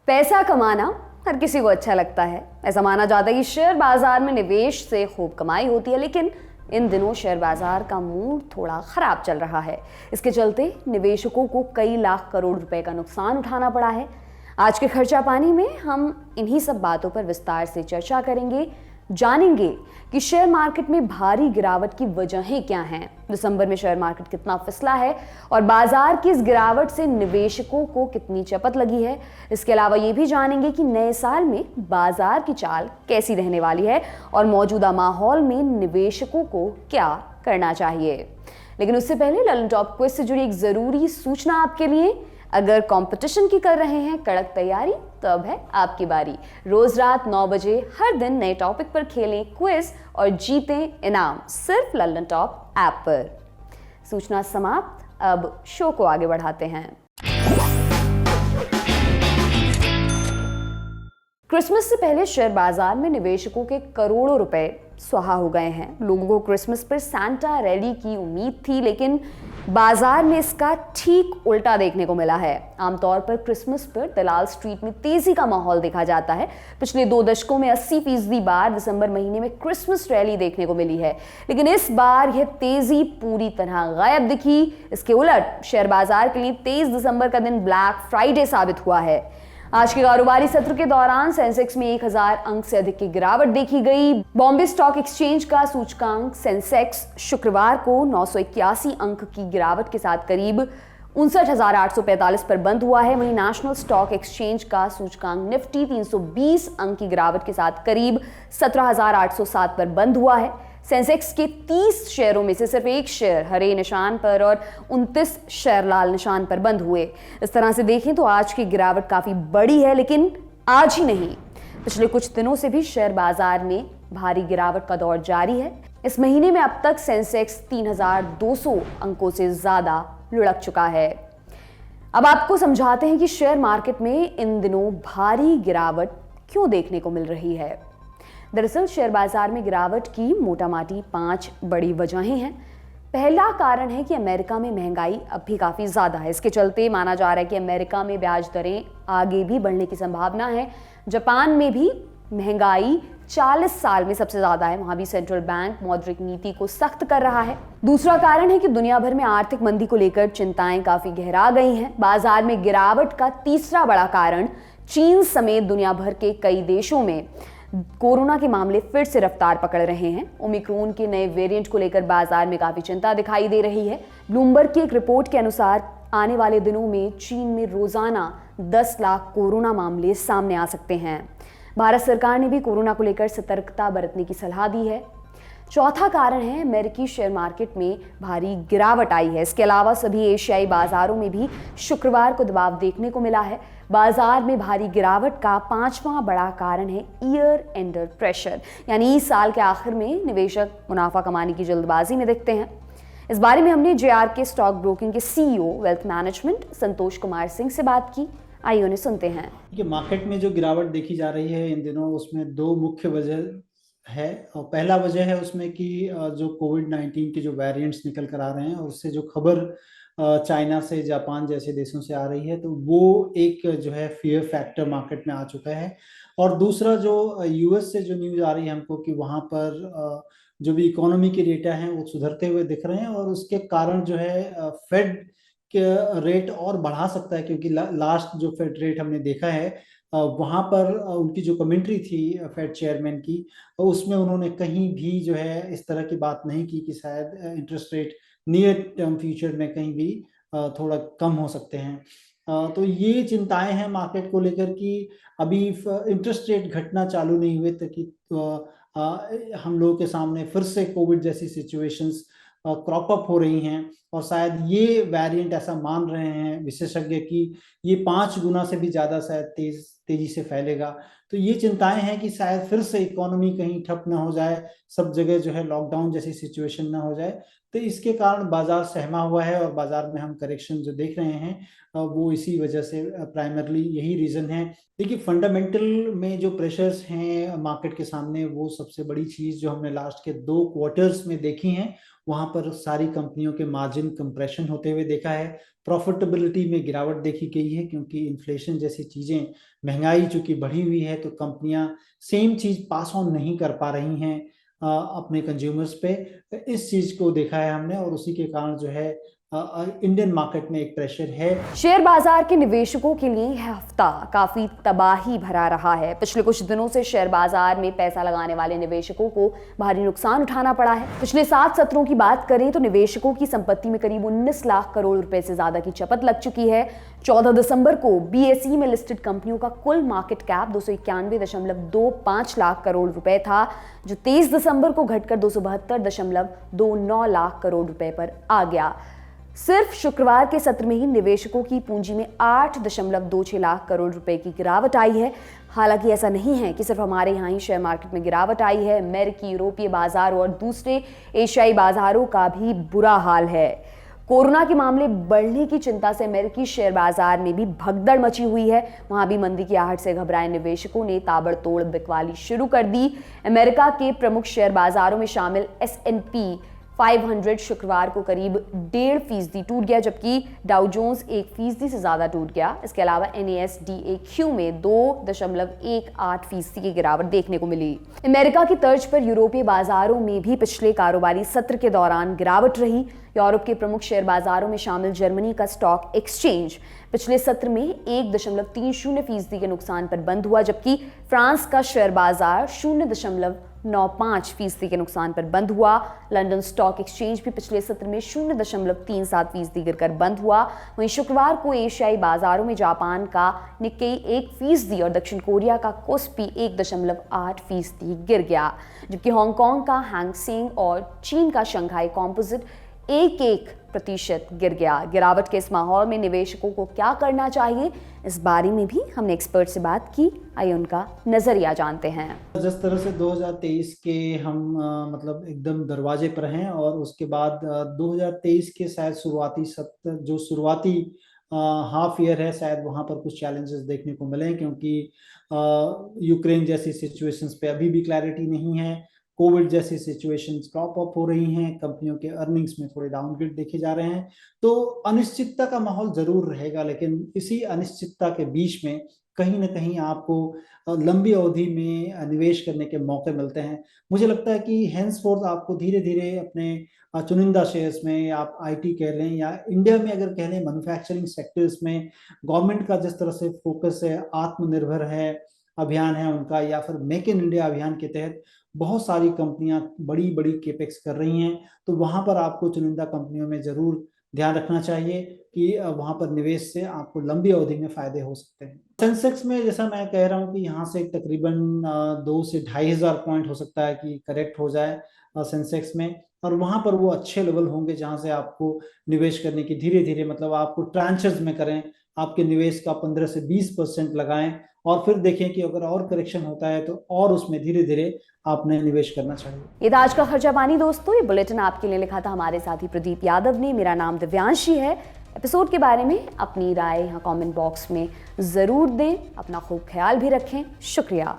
पैसा कमाना हर किसी को अच्छा लगता है। ऐसा माना जाता है कि शेयर बाजार में निवेश से खूब कमाई होती है, लेकिन इन दिनों शेयर बाजार का मूड थोड़ा खराब चल रहा है। इसके चलते निवेशकों को कई लाख करोड़ रुपए का नुकसान उठाना पड़ा है। आज के खर्चा पानी में हम इन्हीं सब बातों पर विस्तार से चर्चा करेंगे, जानेंगे कि शेयर मार्केट में भारी गिरावट की वजहें क्या हैं, दिसंबर में शेयर मार्केट कितना फिसला है और बाजार की इस गिरावट से निवेशकों को कितनी चपत लगी है। इसके अलावा ये भी जानेंगे कि नए साल में बाजार की चाल कैसी रहने वाली है और मौजूदा माहौल में निवेशकों को क्या करना चाहिए। लेकिन उससे पहले ललन टॉप क्विज से जुड़ी एक जरूरी सूचना आपके लिए। अगर कंपटीशन की कर रहे हैं कड़क तैयारी, तो अब है आपकी बारी। रोज रात 9 बजे हर दिन नए टॉपिक पर खेलें क्विज और जीतें इनाम सिर्फ ललन टॉप ऐप पर। सूचना समाप्त, अब शो को आगे बढ़ाते हैं। क्रिसमस से पहले शेयर बाजार में निवेशकों के करोड़ों रुपए स्वाहा हो गए हैं। लोगों को क्रिसमस पर सांता रैली की उम्मीद थी, लेकिन बाजार में इसका ठीक उल्टा देखने को मिला है। आमतौर पर क्रिसमस पर दलाल स्ट्रीट में तेजी का माहौल देखा जाता है। पिछले 2 दशकों में 80% बार दिसंबर महीने में क्रिसमस रैली देखने को मिली है, लेकिन इस बार यह तेजी पूरी तरह गायब दिखी। इसके उलट शेयर बाजार के लिए 23 दिसंबर का दिन ब्लैक फ्राइडे साबित हुआ है। आज के कारोबारी सत्र के दौरान सेंसेक्स में 1000 अंक से अधिक की गिरावट देखी गई। बॉम्बे स्टॉक एक्सचेंज का सूचकांक सेंसेक्स शुक्रवार को 981 अंक की गिरावट के साथ करीब 59,845 पर बंद हुआ है। वहीं नेशनल स्टॉक एक्सचेंज का सूचकांक निफ्टी 320 अंक की गिरावट के साथ करीब 17,807 पर बंद हुआ है। सेंसेक्स के 30 शेयरों में से सिर्फ 1 शेयर हरे निशान पर और 29 शेयर लाल निशान पर बंद हुए। इस तरह से देखें तो आज की गिरावट काफी बड़ी है, लेकिन आज ही नहीं, पिछले कुछ दिनों से भी शेयर बाजार में भारी गिरावट का दौर जारी है। इस महीने में अब तक सेंसेक्स 3,200 अंकों से ज्यादा लुढ़क चुका है। अब आपको समझाते हैं कि शेयर मार्केट में इन दिनों भारी गिरावट क्यों देखने को मिल रही है। दरअसल शेयर बाजार में गिरावट की मोटामाटी 5 बड़ी वजहें हैं। पहला कारण है कि अमेरिका में महंगाई अब भी काफ़ी ज़्यादा है। इसके चलते माना जा रहा है कि अमेरिका में ब्याज दरें आगे भी बढ़ने की संभावना है। जापान में भी महंगाई 40 साल में सबसे ज़्यादा है। वहाँ भी सेंट्रल बैंक मौद्रिक नीति को सख्त कर रहा है। दूसरा कारण है कि दुनिया भर में आर्थिक मंदी को लेकर चिंताएं काफ़ी गहरा गई हैं। बाजार में गिरावट का तीसरा बड़ा कारण चीन समेत दुनिया भर के कई देशों में कोरोना के मामले फिर से रफ्तार पकड़ रहे हैं। ओमिक्रॉन के नए वेरिएंट को लेकर बाजार में काफी चिंता दिखाई दे रही है। ब्लूमबर्ग की एक रिपोर्ट के अनुसार आने वाले दिनों में चीन में रोजाना 10 लाख कोरोना मामले सामने आ सकते हैं। भारत सरकार ने भी कोरोना को लेकर सतर्कता बरतने की सलाह दी है। चौथा कारण है अमेरिकी शेयर मार्केट में भारी गिरावट आई है। इसके अलावा सभी एशियाई बाजारों में भी शुक्रवार को दबाव देखने को मिला है। बाजार में भारी गिरावट का 5वां बड़ा कारण है ईयर एंडर प्रेशर, यानी इस साल के आखिर में निवेशक मुनाफा कमाने की जल्दबाजी में दिखते हैं। इस बारे में हमने JRK स्टॉक ब्रोकिंग के CEO wealth management Santosh Kumar Singh से बात की। आइए उन्हें सुनते हैं। कि मार्केट में जो गिरावट देखी जा रही है इन दिनों, उसमें 2 मुख्य वजह है। और पहला वजह है उसमें कि जो कोविड-19 के जो वेरिएंट्स निकल कर आ रहे हैं और उससे जो खबर चाइना से, जापान जैसे देशों से आ रही है, तो वो एक जो है फियर फैक्टर मार्केट में आ चुका है। और दूसरा जो US से जो न्यूज़ आ रही है हमको कि वहाँ पर जो भी इकोनॉमी के डेटा हैं वो सुधरते हुए दिख रहे हैं और उसके कारण जो है फेड के रेट और बढ़ा सकता है, क्योंकि लास्ट जो फेड रेट हमने देखा है वहाँ पर उनकी जो कमेंट्री थी फेड चेयरमैन की, उसमें उन्होंने कहीं भी जो है इस तरह की बात नहीं की कि शायद interest rate near term future में कहीं भी थोड़ा कम हो सकते हैं। तो ये चिंताएं हैं मार्केट को लेकर कि अभी इंटरेस्ट रेट घटना चालू नहीं हुए तक हम लोगों के सामने फिर से कोविड जैसी सिचुएशंस क्रॉप अप हो रही हैं और शायद ये वेरिएंट ऐसा मान रहे हैं विशेषज्ञ कि ये 5 गुना से भी ज़्यादा शायद तेजी से फैलेगा। तो ये चिंताएं हैं कि शायद फिर से इकोनॉमी कहीं ठप ना हो जाए, सब जगह जो है लॉकडाउन जैसी सिचुएशन ना हो जाए। तो इसके कारण बाजार सहमा हुआ है और बाजार में हम करेक्शन जो देख रहे हैं वो इसी वजह से प्राइमरली यही रीज़न है। देखिए, फंडामेंटल में जो प्रेशर्स हैं मार्केट के सामने, वो सबसे बड़ी चीज़ जो हमने लास्ट के 2 क्वार्टर्स में देखी हैं, वहाँ पर सारी कंपनियों के मार्जिन कंप्रेशन होते हुए देखा है। प्रॉफिटेबिलिटी में गिरावट देखी गई है, क्योंकि इन्फ्लेशन जैसी चीजें, महंगाई चूंकि बढ़ी हुई है, तो कंपनियां सेम चीज पास ऑन नहीं कर पा रही हैं अपने कंज्यूमर्स पे। इस चीज को देखा है हमने, और उसी के कारण जो है इंडियन मार्केट में एक प्रेशर है। शेयर बाजार के निवेशकों के लिए यह हफ्ता काफी तबाही भरा रहा है। पिछले कुछ दिनों से शेयर बाजार में पैसा लगाने वाले निवेशकों को भारी नुकसान उठाना पड़ा है। पिछले 7 सत्रों की बात करें तो निवेशकों की संपत्ति में करीब 19 लाख करोड़ रुपए से ज्यादा की चपत लग चुकी है। 14 दिसंबर को BSE में लिस्टेड कंपनियों का कुल मार्केट कैप 291.25 लाख करोड़ रुपए था, जो 23 दिसंबर को घटकर 272.29 लाख करोड़ रुपए पर आ गया। सिर्फ शुक्रवार के सत्र में ही निवेशकों की पूंजी में 8.26 लाख करोड़ रुपए की गिरावट आई है। हालांकि ऐसा नहीं है कि सिर्फ हमारे यहाँ ही शेयर मार्केट में गिरावट आई है। अमेरिकी, यूरोपीय बाजारों और दूसरे एशियाई बाजारों का भी बुरा हाल है। कोरोना के मामले बढ़ने की चिंता से अमेरिकी शेयर बाजार में भी भगदड़ मची हुई है। वहां भी मंदी की आहट से घबराए निवेशकों ने ताबड़तोड़ बिकवाली शुरू कर दी। अमेरिका के प्रमुख शेयर बाजारों में शामिल S&P 500 शुक्रवार को करीब 1.5% टूट गया, जबकि डाउ जोन्स 1% से ज्यादा टूट गया। इसके अलावा NASDAQ में 2.18% की गिरावट देखने को मिली। अमेरिका की तर्ज पर यूरोपीय बाजारों में भी पिछले कारोबारी सत्र के दौरान गिरावट रही। यूरोप के प्रमुख शेयर बाजारों में शामिल जर्मनी का स्टॉक एक्सचेंज पिछले सत्र में 1.30% के नुकसान पर बंद हुआ, जबकि फ्रांस का शेयर बाजार 0.95% के नुकसान पर बंद हुआ। लंदन स्टॉक एक्सचेंज भी पिछले सत्र में 0.37% गिरकर बंद हुआ। वहीं शुक्रवार को एशियाई बाजारों में जापान का निक्केई 1% और दक्षिण कोरिया का कोस्पी 1.8% गिर गया, जबकि हांगकांग का हैंग सेंग और चीन का शंघाई कॉम्पोजिट 1% गिर गया। गिरावट के इस माहौल में निवेशकों को क्या करना चाहिए, इस बारे में भी हमने एक्सपर्ट से बात की। आइए उनका नजरिया जानते हैं। जिस तरह से 2023 के हम मतलब एकदम दरवाजे पर हैं, और उसके बाद 2023 के शायद शुरुआती हाफ ईयर है, शायद वहां पर कुछ चैलेंजेस देखने को मिले, क्योंकि यूक्रेन जैसी सिचुएशंस पे अभी भी क्लैरिटी नहीं है। कोविड जैसी सिचुएशंस क्रॉप अप हो रही हैं, कंपनियों के अर्निंग्स में थोड़े डाउनग्रेड देखे जा रहे हैं, तो अनिश्चितता का माहौल जरूर रहेगा। लेकिन इसी अनिश्चितता के बीच में कहीं ना कहीं आपको लंबी अवधि में निवेश करने के मौके मिलते हैं। मुझे लगता है कि हैंसफोर्थ आपको धीरे धीरे अपने चुनिंदा शेयर्स में, आप IT कह लें या इंडिया में अगर कह लें मैन्युफैक्चरिंग सेक्टर्स में, गवर्नमेंट का जिस तरह से फोकस है, आत्मनिर्भर है अभियान है उनका, या फिर मेक इन इंडिया अभियान के तहत बहुत सारी कंपनियां बड़ी बड़ी केपेक्स कर रही हैं, तो वहां पर आपको चुनिंदा कंपनियों में जरूर ध्यान रखना चाहिए कि वहां पर निवेश से आपको लंबी अवधि में फायदे हो सकते हैं। सेंसेक्स में जैसा मैं कह रहा हूं कि यहाँ से तकरीबन 2 से 2,500 पॉइंट हो सकता है कि करेक्ट हो जाए सेंसेक्स में, और वहां पर वो अच्छे लेवल होंगे जहां से आपको निवेश करने की धीरे धीरे, मतलब आपको ट्रांचेस में करें, आपके निवेश का 15 से 20% लगाएं, और फिर देखें कि अगर और करेक्शन होता है तो और उसमें धीरे धीरे आपने निवेश करना चाहिए। ये था आज का खर्चा पानी दोस्तों। ये बुलेटिन आपके लिए लिखा था हमारे साथी प्रदीप यादव ने। मेरा नाम दिव्यांशी है। एपिसोड के बारे में अपनी राय यहाँ कमेंट बॉक्स में जरूर दें। अपना खूब ख्याल भी रखें। शुक्रिया।